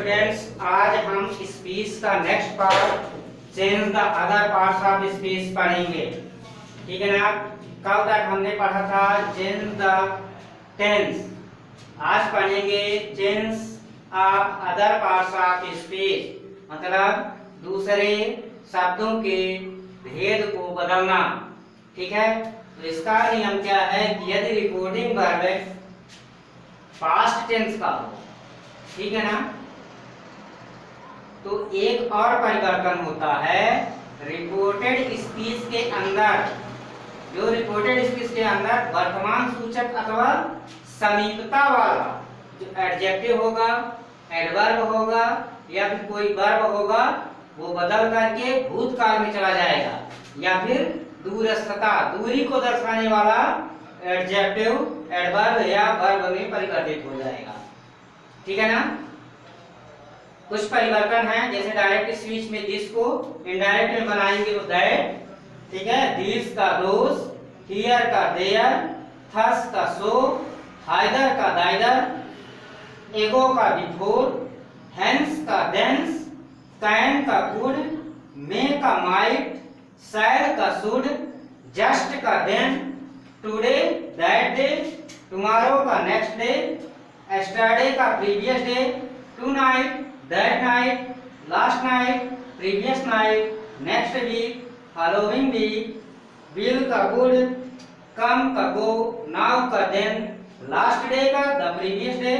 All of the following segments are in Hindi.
स्टूडेंट्स, आज हम स्पीच का next part change the other parts of speech पढ़ेंगे। ठीक है ना। कल तक हमने पढ़ा था चेंज द टेंस, आज पढ़ेंगे change of other parts of speech, मतलब दूसरे शब्दों के भेद को बदलना। ठीक है। तो इसका नियम क्या है कि यदि रिपोर्टिंग वर्ब पास्ट टेंस का हो, ठीक है ना, तो एक और परिवर्तन होता है रिपोर्टेड स्पीच के अंदर। जो रिपोर्टेड स्पीच के अंदर वर्तमान सूचक अथवा समीपता वाला जो एडजेक्टिव होगा, एडवर्ब होगा या फिर कोई वर्ब होगा, वो बदल करके भूतकाल में चला जाएगा, या फिर दूरस्थता, दूरी को दर्शाने वाला एडजेक्टिव एडवर्ब या वर्ब में परिवर्तित हो जाएगा। ठीक है ना। कुछ परिवर्तन है, जैसे डायरेक्ट स्पीच में दिस को इनडायरेक्ट में बनाएंगे तो दैट, ठीक है, दिस का दोस, हियर का देयर, थस का सो, हाइदर का दाइदर, एगो का बिफोर, हेंस का देंस, कैन का कुड, मे का माइट, सैड का शुड, जस्ट का then, today that day, tomorrow का नेक्स्ट डे, एस्टरडे का previous day, tonight that night, last night, previous night, next week, following week, will का गुड, कम का गो, नाउ का देन, लास्ट डे का the previous day,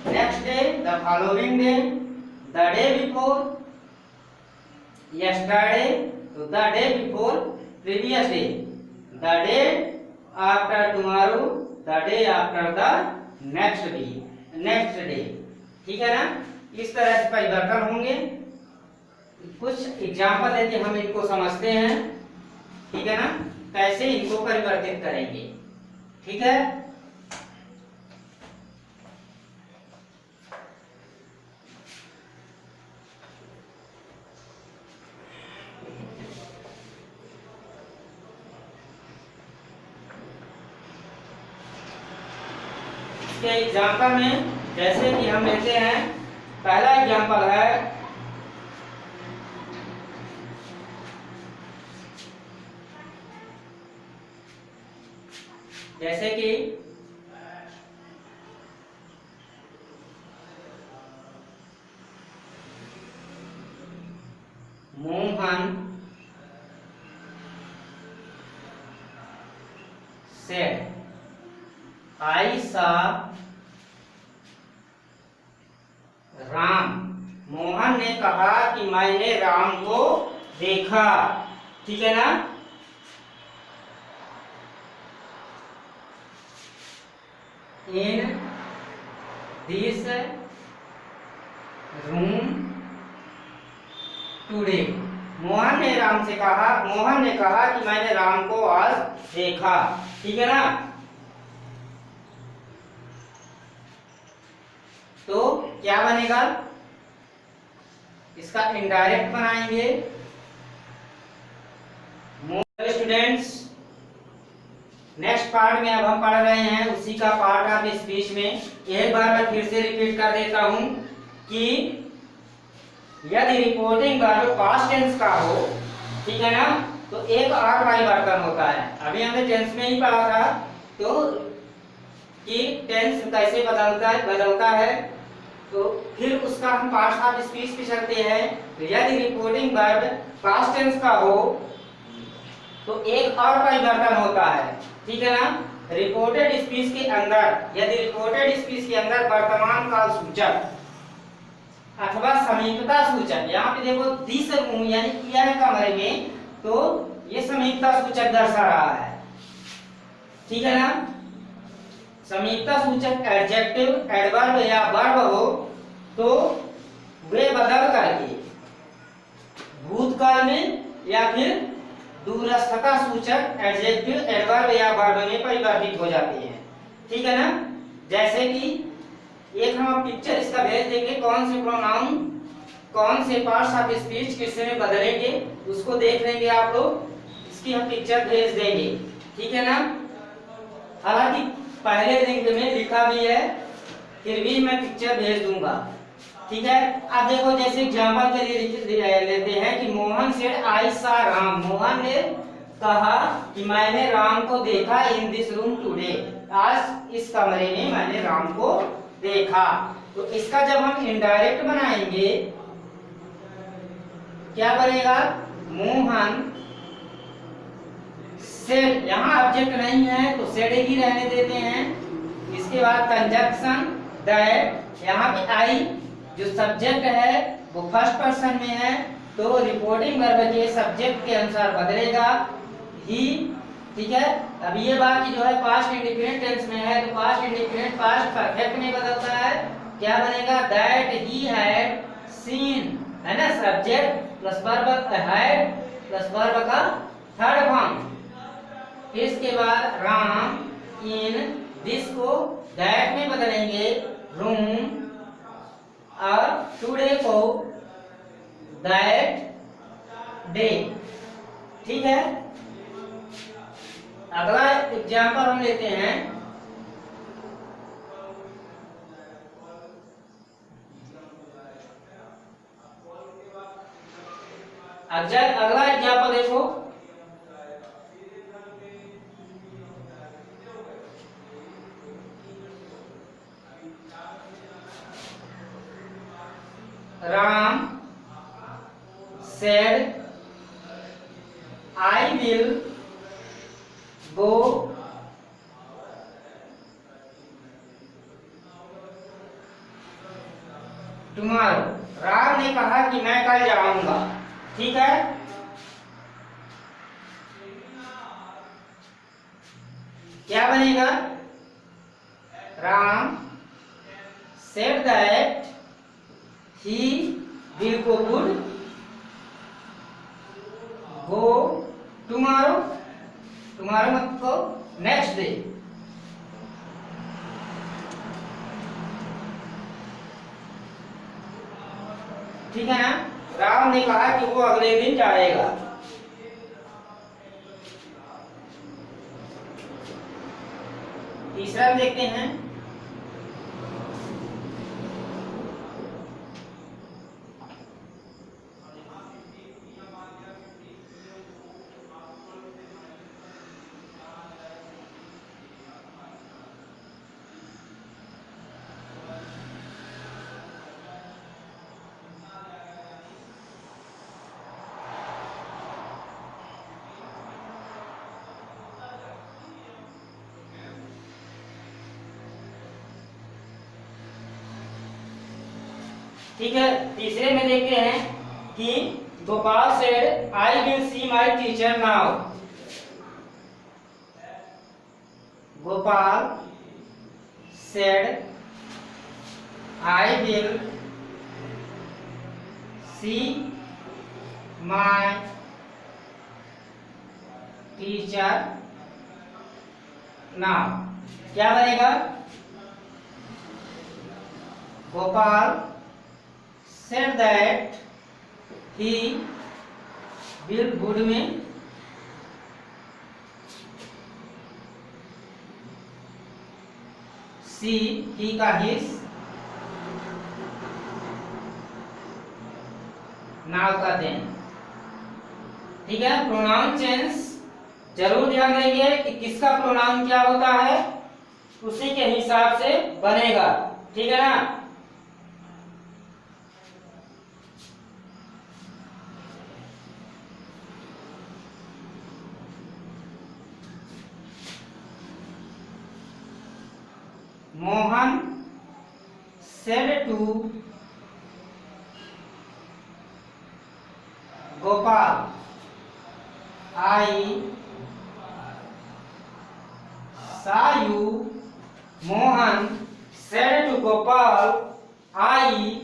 next day the following day, the day before, yesterday तो the day before previous day, the day after tomorrow, the day after the next day। ठीक है ना। इस तरह से परिवर्तन होंगे। कुछ एग्जाम्पल देके हम इनको समझते हैं। ठीक है ना, कैसे इनको परिवर्तित करेंगे। ठीक है। इसके एग्जाम्पल में जैसे कि हम लेते हैं, पहला एग्जाम्पल है जैसे कि Mohan said I saw Ram. Mohan ने कहा कि मैंने राम को देखा। ठीक है ना। In this room today. Mohan ने राम से कहा, मोहन ने कहा कि मैंने राम को आज देखा। ठीक है ना। तो क्या बनेगा, इसका इनडायरेक्ट बनाएंगे। स्टूडेंट्स, नेक्स्ट पार्ट में अब हम पढ़ रहे हैं उसी का पार्ट ऑफ स्पीच में। एक बार मैं फिर से रिपीट कर देता हूं कि यदि रिपोर्टिंग वर्ब पास्ट टेंस का हो, ठीक है ना, तो एक और परिवर्तन होता है। अभी हमने टेंस में ही पढ़ा था तो कि टेंस कैसे बदलता है, तो फिर उसका हम पार्ट्स ऑफ स्पीच पे चलते हैं। तो यदि रिपोर्टिंग वर्ब पास्ट टेंस का हो तो एक और परिवर्तन होता है। ठीक है ना। रिपोर्टेड स्पीच के अंदर, यदि रिपोर्टेड स्पीच के अंदर वर्तमान काल सूचक अथवा समीपता सूचक, यहाँ पे देखो दिस रूम यानी किया है कमरे में, तो ये समीपता सूचक दर्शा रहा है। ठीक है ना। समीपता सूचक एडजेक्टिव, एडवर्ब या वर्ब हो तो वे बदल करके भूतकाल में या फिर दूरस्थता सूचक एडजेक्टिव, एडवर्ब या वर्ब में परिवर्तित हो जाते हैं। ठीक है ना। जैसे कि एक हम पिक्चर इसका भेज देंगे, कौन से प्रोनाउन, कौन से पार्ट्स ऑफ स्पीच किससे में बदलेंगे, उसको देख लेंगे आप लोग। इसकी हम पिक्चर भेज देंगे। ठीक है ना। हालांकि पहले लिंक में लिखा भी है, फिर भी मैं पिक्चर भेज दूंगा। ठीक है। अब देखो जैसे एग्जांपल के लिए लेते हैं कि मोहन सेड आई सा राम, मोहन ने कहा कि मैंने राम को देखा इन दिस रूम टुडे, आज इस कमरे में मैंने राम को देखा। तो इसका जब हम इनडायरेक्ट बनाएंगे क्या बनेगा, मोहन सेड, यहाँ ऑब्जेक्ट नहीं है तो सेड ही रहने देते हैं। इसके बाद कंजक्शन दैट, यहाँ पे आई जो सब्जेक्ट है वो फर्स्ट पर्सन में है तो रिपोर्टिंग वर्ब के सब्जेक्ट के अनुसार बदलेगा ही। ठीक है। अब ये बात की जो है पास्ट इंडिफिनिट टेंस में है तो पास्ट इंडिफिनिट पास्ट परफेक्ट में बदलता है, क्या बनेगा, दैट ही हैड सीन, है ना, subject plus verb had plus verb का थर्ड फॉर्म। इसके बाद राम इन दिस को दैट में बदलेंगे रूम, और टुडे को दैट डे। ठीक है। अगला एग्जांपल हम लेते हैं, अगला एग्जांपल देखो, Ram said I will go tomorrow, Ram ने कहा कि मैं कल जाऊंगा। ठीक है। क्या बनेगा, Ram said that he will go tomorrow, tomorrow मतलब नेक्स्ट डे। ठीक है ना, राम ने कहा कि वो अगले दिन जाएगा। तीसरा देखते हैं, ठीक है। तीसरे में देखते हैं कि Gopal said I will see my teacher now, Gopal said I will see my teacher now, क्या बनेगा, Gopal said that he will good में see he का his, now का then। ठीक है। प्रोनाउन चेंज जरूर ध्यान देंगे कि किसका प्रोनाउन क्या होता है, उसी के हिसाब से बनेगा। ठीक है ना। Mohan said to Gopal I saw you, Mohan said to Gopal I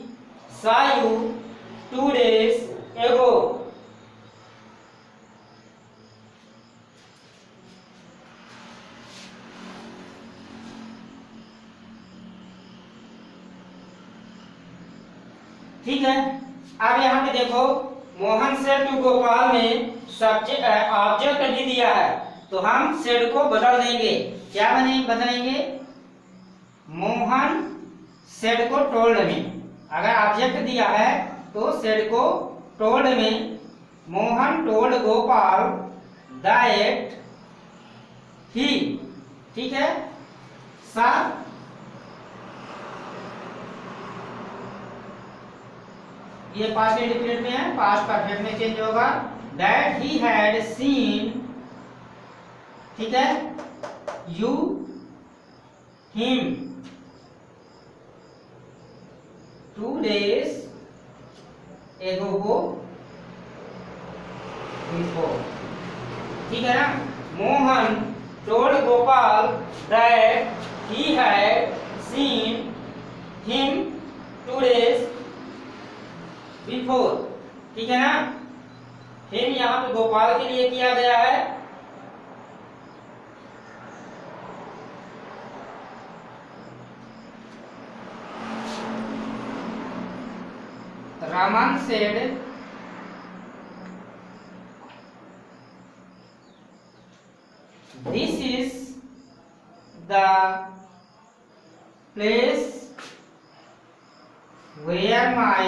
saw you 2 days ago। ठीक है। अब यहाँ पे देखो मोहन सेड टू गोपाल में सब्जेक्ट ऑब्जेक्ट भी दिया है तो हम सेड को बदल देंगे, क्या बदलेंगे, मोहन सेड को टोल्ड में, अगर ऑब्जेक्ट दिया है तो सेड को टोल्ड में Mohan told Gopal that he, ठीक है, सा ये पास्ट इंडिफिनिट में है, पास्ट परफेक्ट में चेंज होगा। दैट ही हैड सीन, ठीक है, you him 2 days ago before, ठीक है ना। Mohan told Gopal that he had seen him 2 days before, ठीक है ना। हिम यहाँ पे गोपाल के लिए किया गया है, Raman said this is the place where my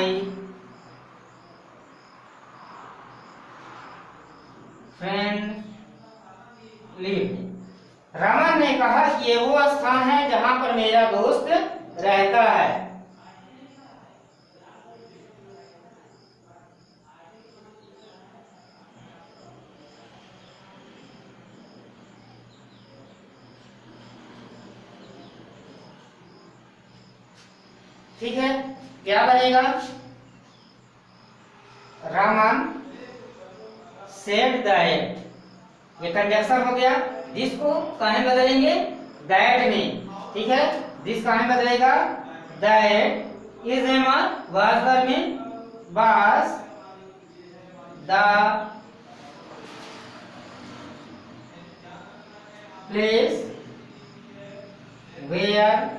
friend lived। Raman ने कहा कि ये वो स्थान है जहां पर मेरा दोस्त रहता है। ठीक है, क्या बनेगा? रमन सेड दैट, ये कंजक्शन हो गया। दिस को कहाँ बदलेंगे? दैट में, ठीक है। दिस कहाँ बदलेगा? दैट इज वाज वर्ब में was the place where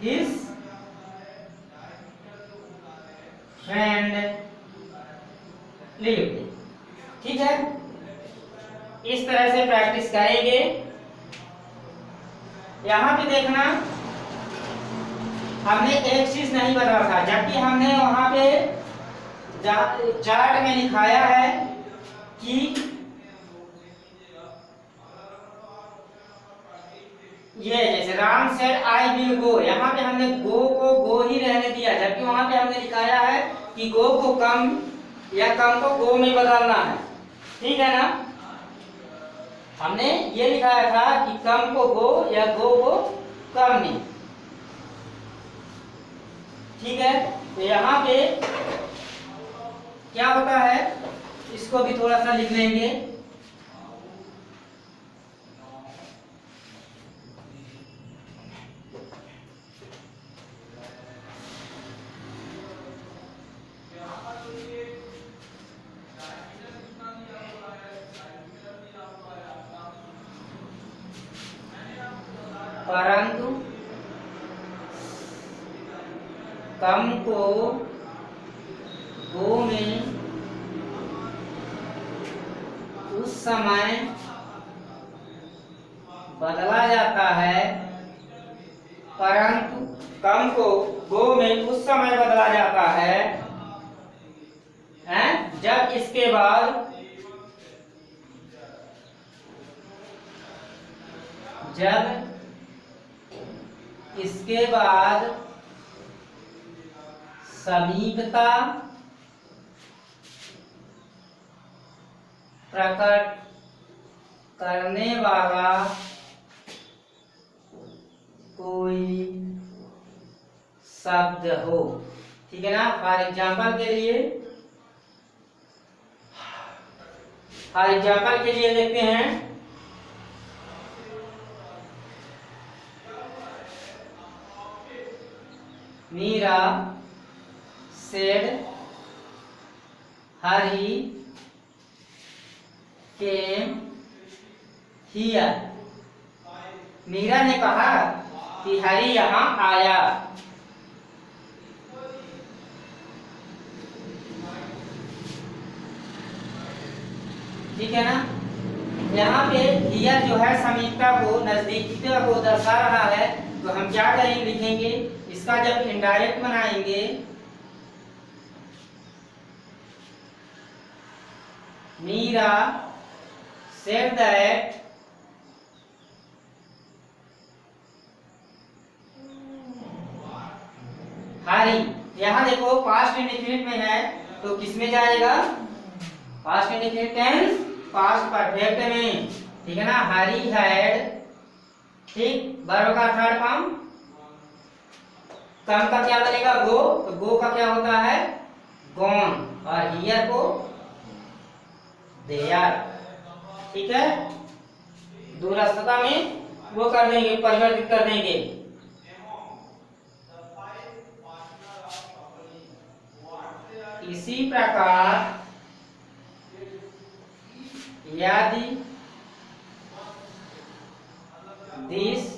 his friend lived, ठीक है। इस तरह से प्रैक्टिस करेंगे। यहाँ पे देखना, हमने एक चीज नहीं बदला था, जबकि हमने वहां पे चार्ट में लिखाया है कि ये जैसे Ram said I will go, यहाँ पे हमने गो को गो ही रहने दिया, जबकि वहां पे हमने लिखाया है कि गो को कम या कम को गो में बदलना है, ठीक है ना। हमने ये लिखाया था कि कम को गो या गो को कम में, ठीक है। तो यहाँ पे क्या होता है, इसको भी थोड़ा सा लिख लेंगे। परंतु कम को गो में उस समय बदला जाता है, परंतु कम को गो में उस समय बदला जाता है जब इसके बाद समीपता प्रकट करने वाला कोई शब्द हो, ठीक है ना। फॉर एग्जाम्पल के लिए देखते हैं, Meera said Hari came here, Meera ने कहा कि हरी यहाँ आया, ठीक है ना। यहाँ पे हियर जो है समीपता को, नजदीकता को दर्शा रहा है, तो हम क्या करेंगे, लिखेंगे इसका जब इनडायरेक्ट बनाएंगे, मीरा सेड दैट हरी, यहां देखो पास्ट इंडेफिनिट में है तो किस में जाएगा? Past indefinite tense past perfect में, ठीक है ना। हरी हैड, ठीक, वर्ब का थर्ड फॉर्म, कम का क्या बनेगा? गो, तो गो का क्या होता है? गॉन, और हियर को देयर, ठीक है। दूरस्थता में वो कर देंगे, परिवर्तित कर देंगे। इसी प्रकार यदि दिस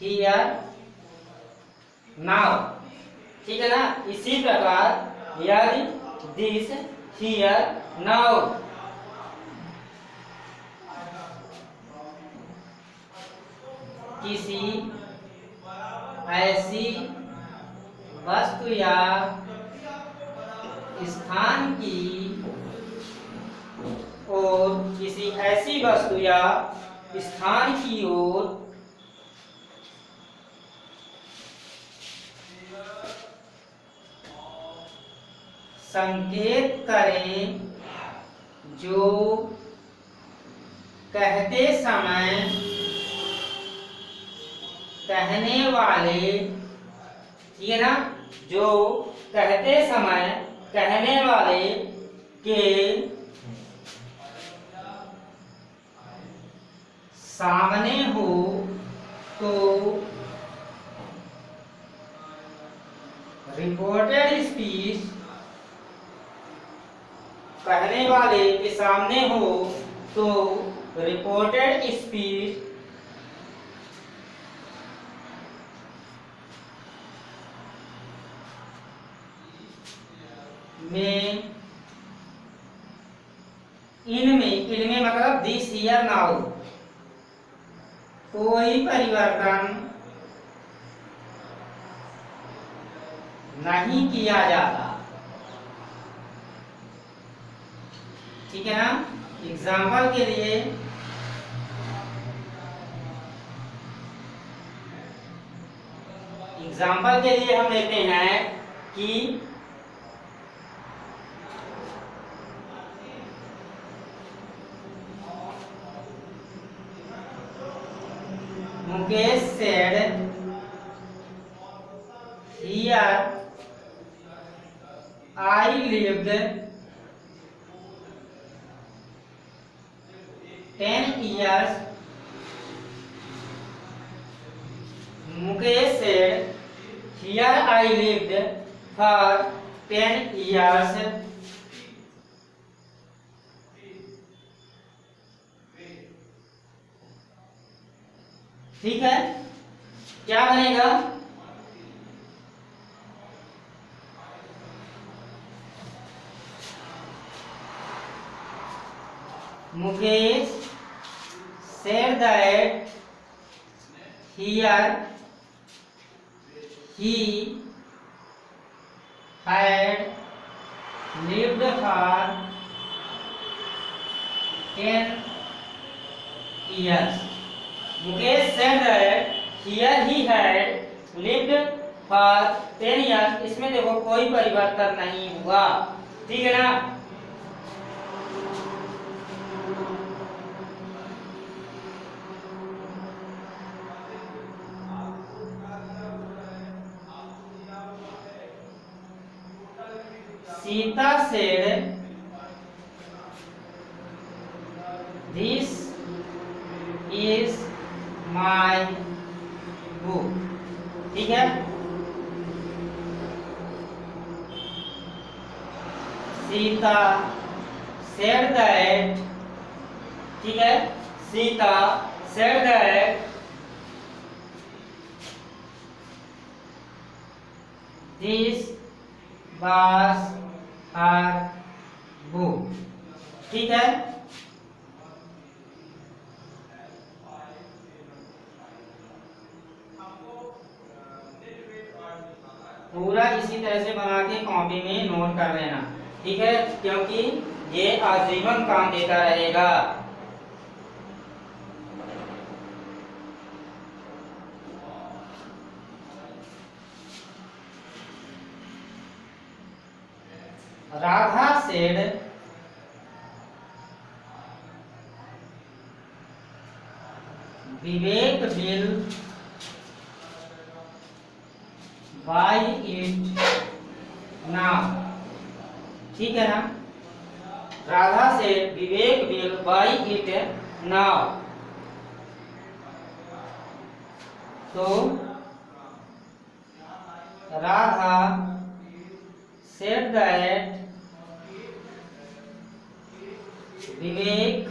हियर नाउ, ठीक है ना। इसी प्रकार यदि दिस हियर नाउ, किसी ऐसी वस्तु या स्थान की ओर, किसी ऐसी वस्तु या स्थान की ओर संकेत करें जो कहते समय कहने वाले, ठीक है ना, जो कहते समय कहने वाले के सामने हो तो रिपोर्टेड स्पीच, कहने वाले के सामने हो तो रिपोर्टेड स्पीच में, इनमें मतलब दिस हियर नाउ, कोई परिवर्तन नहीं किया जाता, ठीक है ना। एग्जाम्पल के लिए हम लेते हैं कि Mukesh said here I lived 10 years. Mukesh said, here I lived for 10 years. ठीक है, क्या बनेगा? Mukesh said that here he had lived for 10 years. Mukesh said that here he had lived for 10 years. इसमें देखो कोई परिवर्तन नहीं हुआ, ठीक है ना। Sita said, this is my book. ठीक है, सीता said that, ठीक है, Sita said that this was her book. ठीक है, पूरा इसी तरह से बना के कॉपी में नोट कर लेना, ठीक है, क्योंकि ये आजीवन काम देता रहेगा। Radha said Vivek will buy it now, ठीक है ना। Radha said Vivek will buy it now, तो Radha said that Vivek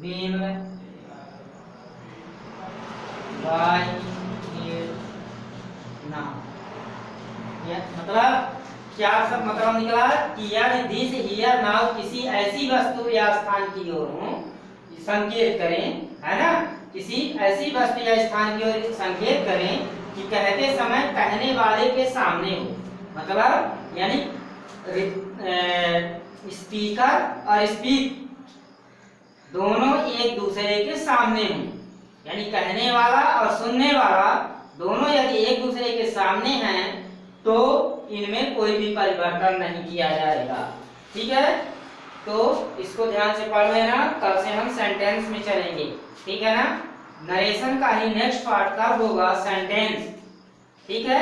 will buy it now, मतलब क्या सब मतलब निकला कि यदि दिस हियर नाउ किसी ऐसी वस्तु या स्थान की ओर हो संकेत करें, है ना, किसी ऐसी वस्तु या स्थान की ओर संकेत करें कि कहते समय कहने वाले के सामने हो, मतलब यानी स्पीकर और स्पीक दोनों एक दूसरे के सामने हों, यानी कहने वाला और सुनने वाला दोनों यदि एक दूसरे के सामने हैं तो इनमें कोई भी परिवर्तन नहीं किया जाएगा, ठीक है। तो इसको ध्यान से पढ़ लेना, कल से हम सेंटेंस में चलेंगे, ठीक है ना। नरेशन का ही नेक्स्ट पार्ट कब होगा, सेंटेंस, ठीक है।